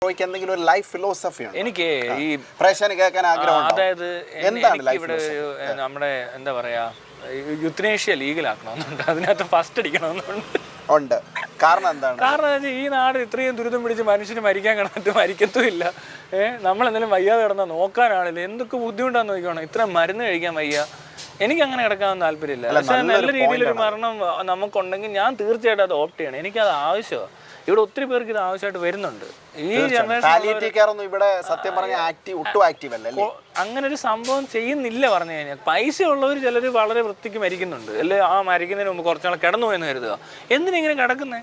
ബ്രോയ്ക്ക് എന്തെങ്കിലും ഒരു life philosophy ഉണ്ട്? എനിക്ക് ഈ പ്രേക്ഷകന് കേൾക്കാൻ ആഗ്രഹം. അതായത് ഇവിടെ നമ്മുടെ എന്താ പറയാ യുത്തനേഷ്യ ലീഗലാക്കണമെന്നുണ്ട്, അതിനകത്ത് ഫസ്റ്റ് അടിക്കണമെന്നുണ്ട്. ഉണ്ട്. കാരണം എന്താണ്? കാരണം ഈ നാട് ഇത്രയും ദുരിതം പിടിച്ച് മനുഷ്യന് മരിക്കാൻ കിടന്നിട്ട് മരിക്കത്തുമില്ല. നമ്മളെന്തെങ്കിലും വയ്യാതെ കിടന്നാൽ നോക്കാനാണില്ല, എന്തൊക്കെ ബുദ്ധിമുട്ടാന്ന് നോക്കണം. ഇത്ര മരുന്ന് കഴിക്കാൻ വയ്യ. എനിക്കങ്ങനെ കിടക്കാൻ താല്പര്യമില്ല. പക്ഷെ നല്ല രീതിയിലൊരു മരണം നമുക്കുണ്ടെങ്കിൽ ഞാൻ തീർച്ചയായിട്ടും അത് ഓപ്റ്റ് ചെയ്യണം. എനിക്കത് ആവശ്യമാണ്. ഇവിടെ ഒത്തിരി പേർക്ക് ഇത് ആവശ്യമായിട്ട് വരുന്നുണ്ട്. ഈ ജനറേഷൻ ഇവിടെ സത്യം പറഞ്ഞ ഒട്ടും ആക്റ്റീവ് അല്ല. അങ്ങനെ ഒരു സംഭവം ചെയ്യുന്നില്ല. പറഞ്ഞു കഴിഞ്ഞാൽ പൈസ ഉള്ളവർ ചിലർ വളരെ വൃത്തിക്ക് മരിക്കുന്നുണ്ട് അല്ലേ. ആ മരിക്കുന്നതിന് മുമ്പ് കുറച്ചാൾ കിടന്നു പോയെന്ന് കരുതുക. എന്തിനിങ്ങനെ കിടക്കുന്നേ?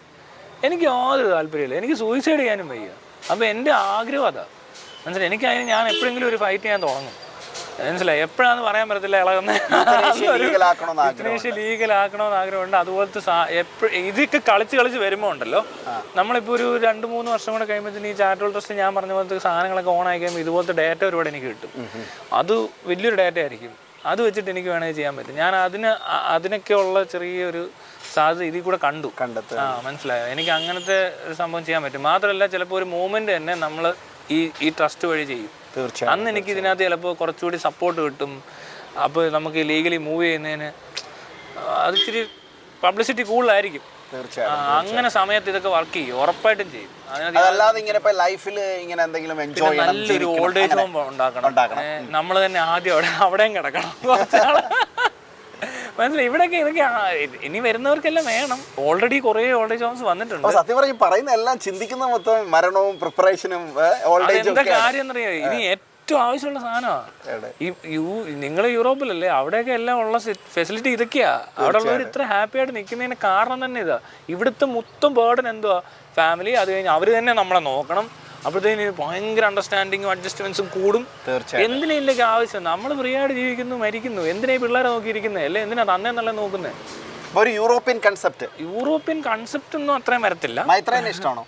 എനിക്ക് യാതൊരു താല്പര്യമില്ല. എനിക്ക് സൂയിസൈഡ് ചെയ്യാനും വയ്യ. അപ്പോൾ എൻ്റെ ആഗ്രഹം അതാ. മനസ്സിലായി? എനിക്കതിന് ഞാൻ എപ്പോഴെങ്കിലും ഒരു ഫൈറ്റ് ചെയ്യാൻ തുടങ്ങും. മനസ്സിലായി? എപ്പോഴാണെന്ന് പറയാൻ പറ്റത്തില്ല. ഇളകുന്നത് യുത്തനേഷ്യ ലീഗലാക്കണമെന്ന് ആഗ്രഹമുണ്ട്. അതുപോലത്തെ ഇതൊക്കെ കളിച്ച് വരുമ്പോൾ ഉണ്ടല്ലോ, നമ്മളിപ്പോൾ ഒരു 2-3 വർഷം കൂടെ കഴിയുമ്പോഴത്തേന് ഈ ചാരിറ്റബിൾ ട്രസ്റ്റ് ഞാൻ പറഞ്ഞ പോലത്തെ സാധനങ്ങളൊക്കെ ഓൺ ആയി കഴിയുമ്പോൾ ഇതുപോലത്തെ ഡേറ്റ ഒരുപാട് എനിക്ക് കിട്ടും. അത് വലിയൊരു ഡേറ്റ ആയിരിക്കും. അത് വെച്ചിട്ട് എനിക്ക് വേണമെങ്കിൽ ചെയ്യാൻ പറ്റും. ഞാൻ അതിനൊക്കെയുള്ള ചെറിയൊരു സാധ്യത ഇതിൽ കൂടെ കണ്ടെത്തും. മനസ്സിലായോ? എനിക്ക് അങ്ങനത്തെ ഒരു സംഭവം ചെയ്യാൻ പറ്റും. മാത്രമല്ല ചിലപ്പോൾ ഒരു മൂവ്മെന്റ് തന്നെ നമ്മൾ ഈ ട്രസ്റ്റ് വഴി ചെയ്യും. അന്ന് എനിക്ക് ഇതിനകത്ത് ചിലപ്പോൾ കുറച്ചുകൂടി സപ്പോർട്ട് കിട്ടും. അപ്പോൾ നമുക്ക് ലീഗലി മൂവ് ചെയ്യുന്നതിന് അത് ഇച്ചിരി പബ്ലിസിറ്റി കൂടുതലായിരിക്കും. അങ്ങനെ സമയത്ത് ഇതൊക്കെ വർക്ക് ചെയ്യും, ഉറപ്പായിട്ടും ചെയ്യും. നല്ലൊരു ഓൾഡ് ഏജ് ഹോം ഉണ്ടാക്കണം. നമ്മൾ തന്നെ ആദ്യം അവിടെയും കിടക്കണം. മനസ്സിലായി? ഇവിടെയൊക്കെ ഇതൊക്കെ ഇനി വരുന്നവർക്കെല്ലാം വേണം. ഓൾറെഡി കുറെ ഓൾഡ് ഏജ് ഹോംസ് വന്നിട്ടുണ്ട്. സത്യം പറയും പറയുന്ന എല്ലാം ചിന്തിക്കുന്ന മൊത്തം മരണവും പ്രിപ്പറേഷനും എന്താ കാര്യം എന്നറിയോ? ഇനി ഏറ്റവും ആവശ്യമുള്ള സാധനമാണ്. നിങ്ങൾ യൂറോപ്പിലല്ലേ, അവിടെയൊക്കെ എല്ലാം ഉള്ള ഫെസിലിറ്റി ഇതൊക്കെയാ. അവിടെ ഉള്ളവർ ഇത്ര ഹാപ്പി ആയിട്ട് നിൽക്കുന്നതിന് കാരണം തന്നെ ഇതാ. ഇവിടുത്തെ മൊത്തം ബേർഡൻ എന്തുവാ? ഫാമിലി. അത് കഴിഞ്ഞ് അവർ തന്നെ നമ്മളെ നോക്കണം. അപ്പോഴത്തേന് ഭയങ്കര അണ്ടർസ്റ്റാൻഡിങ്ങും അഡ്ജസ്റ്റ്മെന്റ്സും കൂടും. എന്തിനാ ഇതിലേക്ക് ആവശ്യം? നമ്മൾ ഫ്രീ ആയിട്ട് ജീവിക്കുന്നു, മരിക്കുന്നു. എന്തിനാ ഈ പിള്ളേരെ നോക്കിയിരിക്കുന്നത്? അല്ലേ എന്തിനാ തന്നെ നല്ല നോക്കുന്നത്? ഒരു യൂറോപ്യൻ കൺസെപ്റ്റ് ഒന്നും അത്രയും വരത്തില്ല. ഇഷ്ടമാണോ?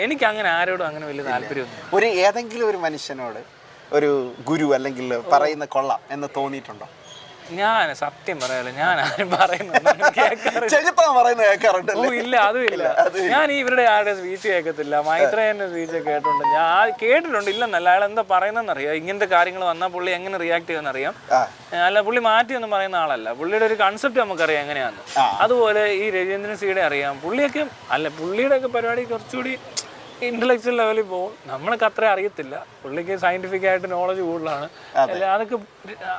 എനിക്ക് അങ്ങനെ ആരോടും അങ്ങനെ വലിയ താല്പര്യമൊന്നും. ഒരു ഏതെങ്കിലും ഒരു മനുഷ്യനോട് ഒരു ഗുരു അല്ലെങ്കിൽ പറയുന്ന കൊള്ളാം എന്ന് തോന്നിയിട്ടുണ്ടോ? ഞാൻ സത്യം പറയാലോ, ഞാൻ ആരും പറയുന്നത് ഇല്ല. അതും ഇല്ല. ഞാൻ ഇവരുടെ ആരുടെ സ്പീച്ച് കേൾക്കത്തില്ല. മൈത്രേയന്റെ സ്പീച്ച് കേട്ടിട്ടുണ്ട്. ഞാൻ കേട്ടിട്ടുണ്ട്. ഇല്ലെന്നല്ല, അയാൾ എന്താ പറയുന്നതെന്നറിയാം. ഇങ്ങനത്തെ കാര്യങ്ങൾ വന്നാൽ പുള്ളി എങ്ങനെ റിയാക്ട് ചെയ്യുമെന്നറിയാം. അല്ല, പുള്ളി മാറ്റിയൊന്നും പറയുന്ന ആളല്ല. പുള്ളിയുടെ ഒരു കൺസെപ്റ്റ് നമുക്കറിയാം എങ്ങനെയാണ്. അതുപോലെ ഈ രവീന്ദ്രൻ സിയുടെ അറിയാം. പുള്ളിയൊക്കെ പുള്ളിയുടെ ഒക്കെ പരിപാടി കുറച്ചുകൂടി ഇന്റലക്ച്വൽ ലെവലിൽ പോകും. നമ്മൾക്ക് അത്ര അറിയത്തില്ല. പുള്ളിക്ക് സയന്റിഫിക് ആയിട്ട് നോളജ് കൂടുതലാണ്. അല്ല, അതൊക്കെ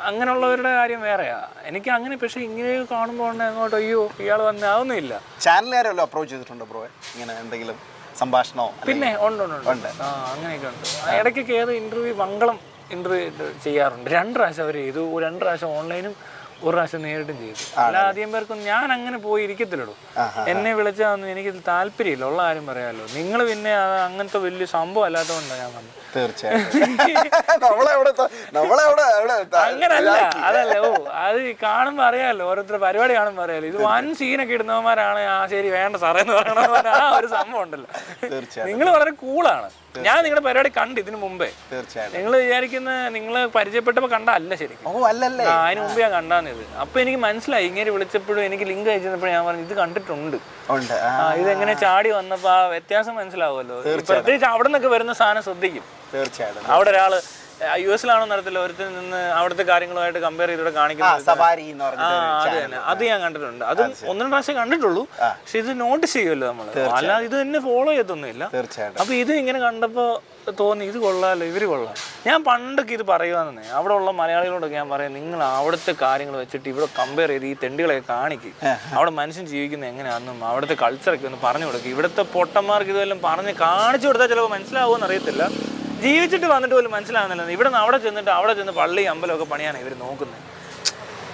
അങ്ങനെയുള്ളവരുടെ കാര്യം വേറെയാ. എനിക്ക് അങ്ങനെ. പക്ഷെ ഇങ്ങനെ കാണുമ്പോൾ അങ്ങോട്ട് അയ്യോ ഇയാൾ വന്ന അതൊന്നും ഇല്ല. ചാനലുകാരല്ലോ അപ്രോച്ച് ചെയ്തിട്ടുണ്ടോ ബ്രോ ഇങ്ങനെ എന്തെങ്കിലും സംഭാഷണമോ? പിന്നെ ഉണ്ട്. അങ്ങനെയൊക്കെ ഉണ്ട്. ഇടയ്ക്കൊക്കെ ഏത് മംഗളം ഇന്റർവ്യൂ ചെയ്യാറുണ്ട്. 2 പ്രാവശ്യം അവർ ചെയ്തു. 2 പ്രാവശ്യം ഓൺലൈനും 1 പ്രാവശ്യം നേരിട്ടും ചെയ്തു. അല്ല, അധികം പേർക്കൊന്നും ഞാൻ അങ്ങനെ പോയി ഇരിക്കത്തില്ലടൂ. എന്നെ വിളിച്ചാൽ എനിക്ക് താല്പര്യമില്ല. ഉള്ള കാര്യം പറയാമല്ലോ. നിങ്ങൾ പിന്നെ അങ്ങനത്തെ വലിയ സംഭവം അല്ലാത്തതുകൊണ്ടാണ് ഞാൻ വന്നത്. അങ്ങനല്ല, അതല്ല. അത് കാണുമ്പോ അറിയാമല്ലോ, ഓരോരുത്തരുടെ പരിപാടി കാണുമ്പോ അറിയാലോ. ഇത് വൻ സീനൊക്കെ ഇടുന്നവന്മാരാണ്. ശരി വേണ്ട സാറേ എന്ന് പറയണ ആ ഒരു സംഭവം ഉണ്ടല്ലോ. നിങ്ങൾ വളരെ കൂളാണ്. ഞാൻ നിങ്ങളുടെ പരിപാടി കണ്ടു ഇതിനു മുമ്പേ. നിങ്ങൾ വിചാരിക്കുന്ന നിങ്ങൾ പരിചയപ്പെട്ടപ്പോ കണ്ടല്ല ശരിക്കും. അതിന് മുമ്പ് ഞാൻ കണ്ടാന്നിത്. അപ്പൊ എനിക്ക് മനസ്സിലായി. ഇങ്ങനെ വിളിച്ചപ്പോഴും എനിക്ക് ലിങ്ക് അയച്ചപ്പോഴും ഞാൻ പറഞ്ഞു ഇത് കണ്ടിട്ടുണ്ട്. ഇതെങ്ങനെ ചാടി വന്നപ്പോ ആ വ്യത്യാസം മനസ്സിലാവുമല്ലോ. പ്രത്യേകിച്ച് അവിടെ നിന്നൊക്കെ വരുന്ന സാധനം ശ്രദ്ധിക്കും. തീർച്ചയായിട്ടും. അവിടെ ഒരാള് US നടത്തില്ല, ഒരുത്തിൽ നിന്ന് അവിടുത്തെ കാര്യങ്ങളുമായിട്ട് കമ്പയർ ചെയ്തിവിടെ കാണിക്കുന്നത്. അത് തന്നെ, അത് ഞാൻ കണ്ടിട്ടുണ്ട്. അത് 1-2 പ്രാവശ്യം കണ്ടിട്ടുള്ളൂ. പക്ഷെ ഇത് നോട്ടീസ് ചെയ്യുമല്ലോ നമ്മള്. അല്ലാതെ ഇത് തന്നെ ഫോളോ ചെയ്തൊന്നുമില്ല. അപ്പൊ ഇത് ഇങ്ങനെ കണ്ടപ്പോ തോന്നി ഇത് കൊള്ളാമല്ലോ, ഇവര് കൊള്ളാം. ഞാൻ പണ്ടൊക്കെ ഇത് പറയുവാന്നെ. അവിടെ ഉള്ള മലയാളികളോടൊക്കെ ഞാൻ പറയാം, നിങ്ങൾ അവിടുത്തെ കാര്യങ്ങൾ വെച്ചിട്ട് ഇവിടെ കമ്പയർ ചെയ്ത് ഈ തെണ്ടികളൊക്കെ കാണിക്കും. അവിടെ മനുഷ്യൻ ജീവിക്കുന്നത് എങ്ങനെയാണെന്നും അവിടുത്തെ കൾച്ചറൊക്കെ ഒന്ന് പറഞ്ഞു കൊടുക്കും. ഇവിടുത്തെ പൊട്ടന്മാർക്ക് ഇതെല്ലാം പറഞ്ഞ് കാണിച്ചു കൊടുത്താൽ ചിലപ്പോൾ മനസ്സിലാവുമെന്ന് അറിയത്തില്ല. ജീവിച്ചിട്ട് വന്നിട്ട് പോലും മനസ്സിലാവുന്നില്ല. ഇവിടെ നിന്ന് അവിടെ ചെന്ന് പള്ളി അമ്പലമൊക്കെ പണിയാണ് ഇവർ നോക്കുന്നത്.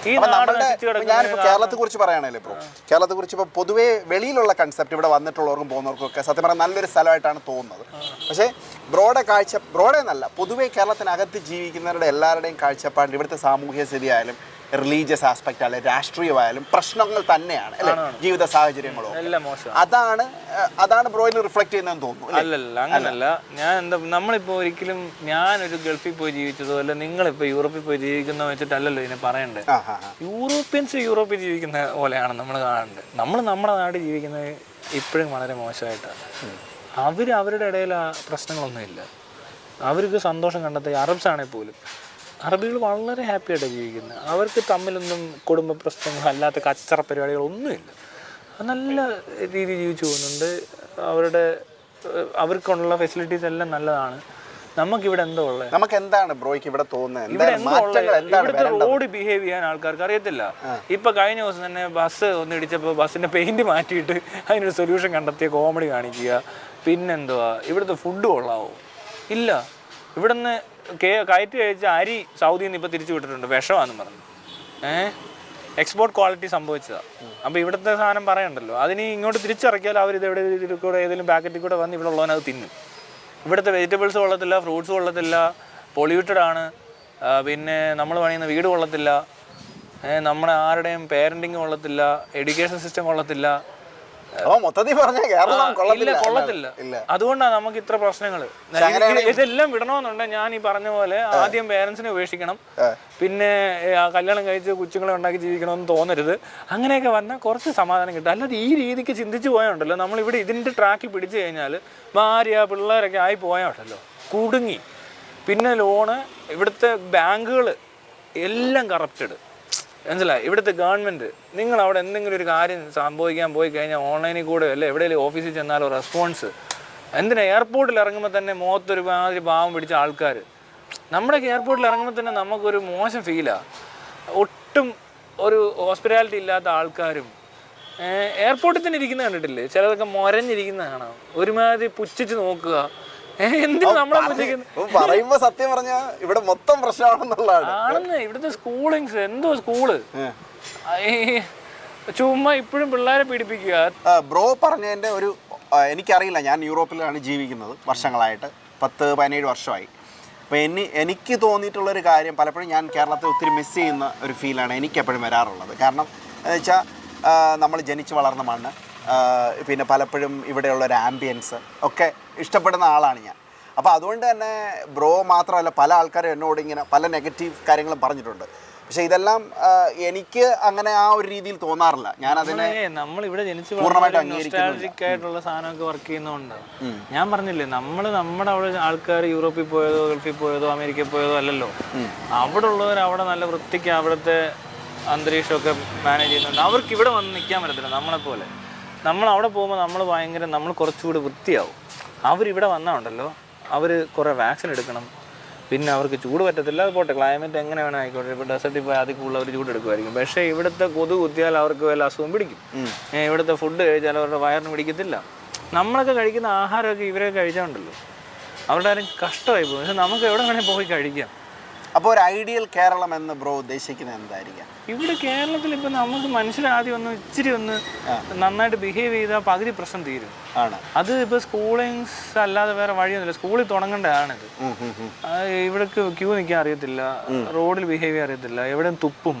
ഞാനിപ്പോൾ കേരളത്തെ കുറിച്ച് പറയുകയാണല്ലോ. ഇപ്പോൾ കേരളത്തെ കുറിച്ച് ഇപ്പോൾ പൊതുവേ വെളിയിലുള്ള കൺസെപ്റ്റ് ഇവിടെ വന്നിട്ടുള്ളവർക്കും പോകുന്നവർക്കും ഒക്കെ സത്യം പറഞ്ഞാൽ നല്ലൊരു സ്ഥലമായിട്ടാണ് തോന്നുന്നത്. പക്ഷേ ബ്രോഡേ എന്നല്ല, പൊതുവേ കേരളത്തിനകത്ത് ജീവിക്കുന്നവരുടെ എല്ലാവരുടെയും കാഴ്ചപ്പാടിൽ ഇവിടുത്തെ സാമൂഹ്യ സ്ഥിതി ആയാലും റിലീജിയസ് ആസ്പെക്ട് ആയാലും രാഷ്ട്രീയമായാലും പ്രശ്നങ്ങൾ തന്നെയാണ് അല്ലേ, ജീവിത സാഹചര്യങ്ങളോ. അതാണ് ബ്രോയിൽ റിഫ്ലക്ട് ചെയ്യുന്നതെന്ന് തോന്നുന്നു. അല്ലല്ല, അങ്ങനല്ല. ഞാൻ നമ്മളിപ്പോൾ ഒരിക്കലും ഞാനൊരു ഗൾഫിൽ പോയി ജീവിച്ചതോ അല്ല നിങ്ങളിപ്പോൾ യൂറോപ്പിൽ പോയി ജീവിക്കുന്ന വെച്ചിട്ടല്ലല്ലോ ഇതിനെ പറയണ്ടേ. യൂറോപ്പിൽ ജീവിക്കുന്ന പോലെയാണ് നമ്മൾ കാണേണ്ടത്. നമ്മൾ നമ്മുടെ നാട് ജീവിക്കുന്നത് ഇപ്പോഴും വളരെ മോശമായിട്ടാണ്. അവരുടെ ഇടയിൽ ആ പ്രശ്നങ്ങളൊന്നുമില്ല. അവർക്ക് സന്തോഷം കണ്ടെത്തി. അറബ്സ് ആണെങ്കിൽ പോലും അറബികൾ വളരെ ഹാപ്പി ആയിട്ടാണ് ജീവിക്കുന്നത്. അവർക്ക് തമ്മിലൊന്നും കുടുംബ പ്രശ്നങ്ങൾ അല്ലാത്ത കച്ചറ പരിപാടികളൊന്നുമില്ല. നല്ല രീതിയിൽ ജീവിച്ചു പോകുന്നുണ്ട്. അവർക്കുള്ള ഫെസിലിറ്റീസ് എല്ലാം നല്ലതാണ്. നമുക്കിവിടെ എന്തോ ഉള്ളത്? നമുക്ക് എന്താണ് ബ്രോയ്ക്ക് ഇവിടെ തോന്നുന്നത്? ഇവിടുത്തെ റോഡ് ബിഹേവ് ചെയ്യാൻ ആൾക്കാർക്ക് അറിയത്തില്ല. ഇപ്പൊ കഴിഞ്ഞ ദിവസം തന്നെ ബസ് ഒന്ന് ഇടിച്ചപ്പോൾ ബസ്സിന്റെ പെയിന്റ് മാറ്റിയിട്ട് അതിനൊരു സൊല്യൂഷൻ കണ്ടെത്തിയ കോമഡി കാണിക്കുക. പിന്നെന്തുവാ ഇവിടുത്തെ ഫുഡ് കൊള്ളാവോ? ഇല്ല. ഇവിടുന്ന് കയറ്റി കഴിച്ച അരി സൗദിയിൽ നിന്ന് ഇപ്പോൾ തിരിച്ചു വിട്ടിട്ടുണ്ട്, വിഷമാണെന്ന് പറഞ്ഞു. എക്സ്പോർട്ട് ക്വാളിറ്റി സംഭവിച്ചതാണ്. അപ്പോൾ ഇവിടുത്തെ സാധനം പറയണ്ടല്ലോ. അതിന് ഇങ്ങോട്ട് തിരിച്ചിറക്കിയാൽ അവർ ഇത് എവിടെ കൂടെ ഏതെങ്കിലും പാക്കറ്റിൽ കൂടെ വന്ന് ഇവിടെ ഉള്ളവനത് തിന്നും. ഇവിടുത്തെ വെജിറ്റബിൾസ് കൊള്ളത്തില്ല, ഫ്രൂട്ട്സ് കൊള്ളത്തില്ല, പൊള്യൂട്ടഡ് ആണ്. പിന്നെ നമ്മൾ പണിയുന്ന വീട് കൊള്ളത്തില്ല, നമ്മുടെ ആരുടെയും പേരൻറ്റിങ് കൊള്ളത്തില്ല, എഡ്യൂക്കേഷൻ സിസ്റ്റം കൊള്ളത്തില്ല. കൊള്ളത്തില്ല. അതുകൊണ്ടാണ് നമുക്ക് ഇത്ര പ്രശ്നങ്ങൾ. ഇതെല്ലാം വിടണമെന്നുണ്ടെങ്കിൽ ഞാൻ ഈ പറഞ്ഞ പോലെ ആദ്യം പേരൻസിനെ ഉപേക്ഷിക്കണം, പിന്നെ കല്യാണം കഴിച്ച് കൊച്ചുങ്ങളെ ഉണ്ടാക്കി ജീവിക്കണമെന്ന് തോന്നരുത്. അങ്ങനെയൊക്കെ വന്നാൽ കുറച്ച് സമാധാനം കിട്ടും. അല്ലാതെ ഈ രീതിക്ക് ചിന്തിച്ച് പോയാണ്ടല്ലോ, നമ്മളിവിടെ ഇതിൻ്റെ ട്രാക്കിൽ പിടിച്ചു കഴിഞ്ഞാൽ ഭാര്യ പിള്ളേരൊക്കെ ആയി പോയാണ്ടല്ലോ കുടുങ്ങി. പിന്നെ ലോണ്, ഇവിടുത്തെ ബാങ്കുകൾ എല്ലാം കറപ്റ്റഡ്. മനസ്സിലായി? ഇവിടുത്തെ ഗവൺമെൻറ്, നിങ്ങൾ അവിടെ എന്തെങ്കിലും ഒരു കാര്യം സംഭവിക്കാൻ പോയി കഴിഞ്ഞാൽ ഓൺലൈനിൽ കൂടെ അല്ലേ എവിടെയെങ്കിലും ഓഫീസിൽ ചെന്നാലോ റെസ്പോൺസ്. എന്തിനാ എയർപോർട്ടിൽ ഇറങ്ങുമ്പോൾ തന്നെ മുഖത്തൊരു മാതിരി പാവം പിടിച്ച ആൾക്കാർ. നമ്മുടെയൊക്കെ എയർപോർട്ടിൽ ഇറങ്ങുമ്പോൾ തന്നെ നമുക്കൊരു മോശം ഫീലാണ്. ഒട്ടും ഒരു ഹോസ്പിറ്റാലിറ്റി ഇല്ലാത്ത ആൾക്കാരും എയർപോർട്ടിൽ തന്നെ ഇരിക്കുന്നത് കണ്ടിട്ടില്ലേ? ചിലതൊക്കെ മുരഞ്ഞിരിക്കുന്ന കാണാം, ഒരുമാതിരി പുച്ഛിച്ച് നോക്കുക. പറയുമ്പോ സത്യം പറഞ്ഞ ഇവിടെ മൊത്തം പ്രശ്നമാണെന്നുള്ളതാണ്. ഇവിടുത്തെ സ്കൂളിങ്സ് എന്തോ സ്കൂള് ചുമ്മാ ഇപ്പോഴും പിള്ളേരെ പീഡിപ്പിക്കുക. ബ്രോ പറഞ്ഞതിന്റെ ഒരു എനിക്കറിയില്ല, ഞാൻ യൂറോപ്പിലാണ് ജീവിക്കുന്നത് വർഷങ്ങളായിട്ട്, 10-17 വർഷമായി. അപ്പോൾ എനിക്ക് തോന്നിയിട്ടുള്ളൊരു കാര്യം, പലപ്പോഴും ഞാൻ കേരളത്തെ ഒത്തിരി മിസ് ചെയ്യുന്ന ഒരു ഫീലാണ് എനിക്ക് എപ്പോഴും വരാറുള്ളത്. കാരണം എന്ന് വെച്ചാൽ നമ്മൾ ജനിച്ച് വളർന്ന മണ്ണ്, പിന്നെ പലപ്പോഴും ഇവിടെയുള്ളൊരു ആംബിയൻസ് ഒക്കെ ഇഷ്ടപ്പെടുന്ന ആളാണ് ഞാൻ. അപ്പോൾ അതുകൊണ്ട് തന്നെ ബ്രോ മാത്രമല്ല, പല ആൾക്കാരും എന്നോട് ഇങ്ങനെ പല നെഗറ്റീവ് കാര്യങ്ങളും പറഞ്ഞിട്ടുണ്ട്. പക്ഷേ ഇതെല്ലാം എനിക്ക് അങ്ങനെ ആ ഒരു രീതിയിൽ തോന്നാറില്ല. ഞാൻ അതിനെ നമ്മളിവിടെ ജനിച്ച് ആയിട്ടുള്ള സാധനമൊക്കെ വർക്ക് ചെയ്യുന്നതുകൊണ്ടാണ്. ഞാൻ പറഞ്ഞില്ലേ, നമ്മുടെ അവിടെ ആൾക്കാർ യൂറോപ്പിൽ പോയതോ ഗൾഫിൽ പോയതോ അമേരിക്കയിൽ പോയതോ അല്ലല്ലോ. അവിടെ ഉള്ളവർ അവിടെ നല്ല വൃത്തിക്ക് അവിടുത്തെ അന്തരീക്ഷമൊക്കെ മാനേജ് ചെയ്യുന്നുണ്ട്. അവർക്ക് ഇവിടെ വന്ന് നിൽക്കാൻ പറ്റത്തില്ല നമ്മളെപ്പോലെ. നമ്മൾ അവിടെ പോകുമ്പോൾ നമ്മൾ കുറച്ചുകൂടി വൃത്തിയാവും. അവരിവിടെ വന്നാലുണ്ടല്ലോ, അവർ കുറേ വാക്സിൻ എടുക്കണം, പിന്നെ അവർക്ക് ചൂട് പറ്റത്തില്ല. അത് പോട്ടെ, ക്ലൈമറ്റ് എങ്ങനെ വേണം ആയിക്കോട്ടെ. ഇപ്പോൾ ഡെസർട്ടിൽ പോയി അതിൽ കൂടുതൽ അവർ ചൂട് എടുക്കുമായിരിക്കും. പക്ഷേ ഇവിടുത്തെ കൊതു കുത്തിയാൽ അവർക്ക് വല്ല അസുഖം പിടിക്കും. ഇവിടുത്തെ ഫുഡ് കഴിച്ചാൽ അവരുടെ വയറിന് പിടിക്കത്തില്ല. നമ്മളൊക്കെ കഴിക്കുന്ന ആഹാരമൊക്കെ ഇവരൊക്കെ കഴിച്ചാലുണ്ടല്ലോ അവരുടെ ആരും കഷ്ടമായി പോകും. പക്ഷെ നമുക്ക് എവിടെ വേണേൽ പോയി കഴിക്കാം. അപ്പോൾ ഒരു ഐഡിയൽ കേരളം എന്ന് ബ്രോ ഉദ്ദേശിക്കുന്നത് എന്തായിരിക്കാം? ഇവിടെ കേരളത്തിൽ ഇപ്പം നമുക്ക് മനുഷ്യരാദ്യം ഇച്ചിരി നന്നായിട്ട് ബിഹേവ് ചെയ്താൽ പകുതി പ്രശ്നം തീരും. അത് ഇപ്പോൾ സ്കൂളിങ്സ് അല്ലാതെ വേറെ വഴിയൊന്നുമില്ല. സ്കൂളിൽ തുടങ്ങേണ്ടതാണിത്. ഇവിടേക്ക് ക്യൂ നിൽക്കാൻ അറിയത്തില്ല, റോഡിൽ ബിഹേവ് ചെയ്യാൻ അറിയത്തില്ല, എവിടെയും തുപ്പും.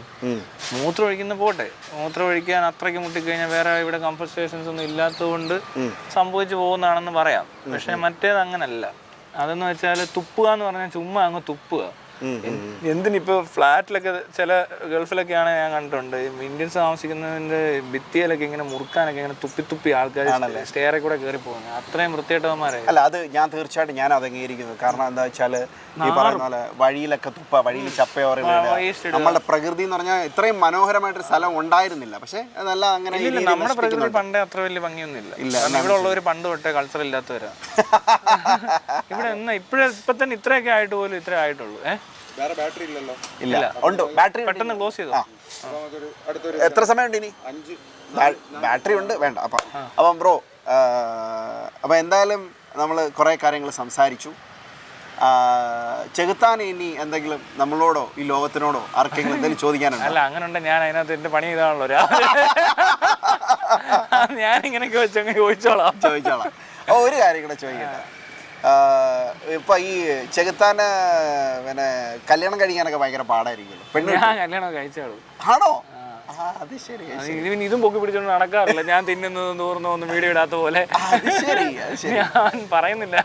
മൂത്രം ഒഴിക്കുന്ന പോട്ടെ, മൂത്രം ഒഴിക്കാൻ അത്രയ്ക്ക് മുട്ടിക്കഴിഞ്ഞാൽ വേറെ ഇവിടെ കംഫർട്ട് സ്റ്റേഷൻസ് ഒന്നും ഇല്ലാത്തതുകൊണ്ട് സംഭവിച്ചു പോകുന്നതാണെന്ന് പറയാം. പക്ഷെ മറ്റേത് അങ്ങനല്ല. അതെന്ന് വെച്ചാൽ തുപ്പുക എന്ന് പറഞ്ഞാൽ ചുമ്മാ അങ്ങ് തുപ്പുക. എന്തിനിപ്പോൾ ഫ്ലാറ്റിലൊക്കെ ചില ഗൾഫിലൊക്കെയാണ് ഞാൻ കണ്ടിട്ടുണ്ട്, ഇന്ത്യൻസ് താമസിക്കുന്നതിൻ്റെ ഭിത്തിയിലൊക്കെ ഇങ്ങനെ മുറുക്കാനൊക്കെ ഇങ്ങനെ തുപ്പി ആൾക്കാർ സ്റ്റെയറെ കൂടെ കയറി പോകുന്നത്. അത്രയും വൃത്തിയായിട്ടവന്മാരെ. അല്ല, അത് തീർച്ചയായിട്ടും ഞാൻ അത് അംഗീകരിക്കുന്നു. കാരണം എന്താ വെച്ചാൽ ഈ പറയുന്ന പോലെ വഴിയിലൊക്കെ വഴിയിൽ ചപ്പയോറി, നമ്മുടെ പ്രകൃതി എന്ന് പറഞ്ഞാൽ ഇത്രയും മനോഹരമായിട്ടൊരു സ്ഥലം ഉണ്ടായിരുന്നില്ല. പക്ഷെ അതെല്ലാം അങ്ങനെ നമ്മുടെ പ്രകൃതി പണ്ടേ അത്ര വലിയ ഭംഗിയൊന്നുമില്ല. ഇവിടെ ഉള്ളവർ പണ്ട് തൊട്ടേ കൾച്ചർ ഇല്ലാത്തവരാ. ഇവിടെ ഇപ്പൊ തന്നെ ഇത്രയൊക്കെ ആയിട്ട് പോലും ഇത്രേ ആയിട്ടുള്ളൂ. വേറെ ബാറ്ററി ഇല്ലല്ലോ? ഇല്ല, ഉണ്ട്. ബാറ്ററി പെട്ടെന്ന് ക്ലോസ് ചെയ്തോ. എത്ര സമയമുണ്ട് ഇനി? 5 ബാറ്ററി ഉണ്ട്. വേണ്ട. അപ്പം ബ്രോ, അപ്പം എന്തായാലും നമ്മൾ കുറേ കാര്യങ്ങൾ സംസാരിച്ചു. ചെകുത്താൻ ഇനി എന്തെങ്കിലും നമ്മളോടോ ഈ ലോകത്തിനോടോ ആർക്കെങ്കിലും എന്തെങ്കിലും ചോദിക്കാനുണ്ടോ? അല്ല, അങ്ങനെ ഉണ്ട്. ഞാൻ അതിനകത്ത് എന്റെ പണി ചെയ്താണല്ലോ ഞാൻ ഇങ്ങനെയൊക്കെ വെച്ചങ്ങ് ചോദിച്ചോളാം. അപ്പോൾ ഒരു കാര്യം കൂടെ ചോദിക്കട്ടെ. ഇപ്പൊ ഈ ചെകുത്താന് പിന്നെ കല്യാണം കഴിക്കാനൊക്കെ ഭയങ്കര പാടായിരിക്കുമല്ലോ. ഞാൻ കല്യാണം കഴിച്ചോളൂ. ആണോ? അത് ശരി. ഇതും പൊക്കി പിടിച്ചോണ്ട് നടക്കാറില്ല. ഞാൻ തിന്നുന്നതും തൂർന്നൊന്നും വീഡിയോ ഇടാത്ത പോലെ. ഞാൻ പറയുന്നില്ല.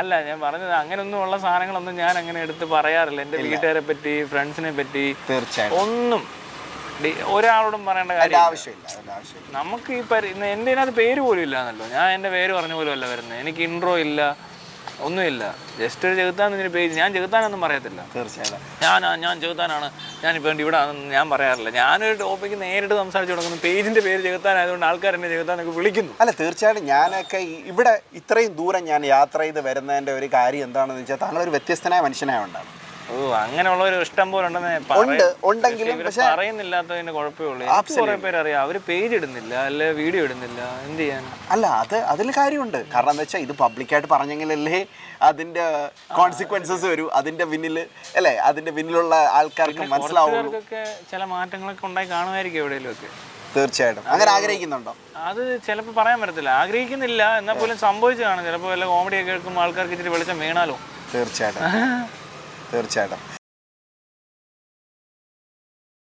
അല്ല, ഞാൻ പറഞ്ഞത് അങ്ങനെയൊന്നും ഉള്ള സാധനങ്ങളൊന്നും ഞാൻ അങ്ങനെ എടുത്ത് പറയാറില്ല. എന്റെ വീട്ടുകാരെ പറ്റി, ഫ്രണ്ട്സിനെ പറ്റി, തീർച്ചയായും ഒന്നും. ഒരാളോടും പറയേണ്ട അതിൻ്റെ കാര്യം ആവശ്യമില്ല, അതിൻ്റെ ആവശ്യമില്ല. നമുക്ക് ഈ എൻ്റെ ഇതിനകത്ത് പേര് പോലും ഇല്ലാന്നല്ലോ. ഞാൻ എൻ്റെ പേര് പറഞ്ഞ പോലും അല്ല വരുന്നത്. എനിക്ക് ഇൻട്രോ ഇല്ല, ഒന്നുമില്ല. ജസ്റ്റ് ഒരു ചെകുത്താൻ പേജ്. ഞാൻ ചെകുത്താനൊന്നും പറയത്തില്ല. തീർച്ചയായിട്ടും ഞാൻ ചെകുത്താനാണ്, ഞാനിപ്പോൾ ഇവിടെ ആണെന്ന് ഞാൻ പറയാറില്ല. ഞാനൊരു ടോപ്പിക്ക് നേരിട്ട് സംസാരിച്ച് കൊടുക്കുന്നു. പേജിൻ്റെ പേര് ചെകുത്താനായതുകൊണ്ട് ആൾക്കാർ എന്നെ ചെകുത്താനൊക്കെ വിളിക്കുന്നു. അല്ല, തീർച്ചയായിട്ടും ഞാനൊക്കെ ഇവിടെ ഇത്രയും ദൂരം ഞാൻ യാത്ര ചെയ്ത് വരുന്നതിൻ്റെ ഒരു കാര്യം എന്താണെന്ന് വെച്ചാൽ താങ്കളൊരു വ്യത്യസ്തനായ മനുഷ്യനായോണ്ടാണ്. അങ്ങനെയുള്ളവർ ഇഷ്ടം പോലെ ഉണ്ടെങ്കിലും പക്ഷേ പറയുന്നില്ലാത്തതിന്റെ കുഴപ്പമേ ഉള്ളൂ. എനിക്ക് കുറെ പേര് അറിയാം, അവര് പേജ് ഇടുന്നില്ല, അല്ലെ വീഡിയോ ഇടുന്നില്ല. എന്ത് ചെയ്യാൻ? അല്ല, അതിൽ കാര്യമുണ്ട്. കാരണം എന്താ വെച്ചാൽ ഇത് പബ്ലിക്കായിട്ട് പറഞ്ഞെങ്കിലല്ലേ അതിന്റെ കോൺസിക്വൻസസ് വരും. അതിന്റെ പിന്നില് അല്ലേ, അതിന്റെ പിന്നിലുള്ള ആൾക്കാർക്ക് മനസ്സിലാവും. ചില മാറ്റങ്ങളൊക്കെ ഉണ്ടായി കാണുമായിരിക്കും എവിടെയെങ്കിലും ഒക്കെ. തീർച്ചയായിട്ടും അങ്ങനെ ആഗ്രഹിക്കുന്നുണ്ടോ? അത് ചിലപ്പോൾ പറയാൻ പറ്റത്തില്ല. ആഗ്രഹിക്കുന്നില്ല, എന്നാൽ പോലും സംഭവിച്ചു കാണും. ചിലപ്പോൾ വല്ല കോമഡിയൊക്കെ കേൾക്കുമ്പോൾ ആൾക്കാർക്ക് ഇച്ചിരി വെളിച്ചം വീണാലോ. തീർച്ചയായിട്ടും തീർച്ചയായിട്ടും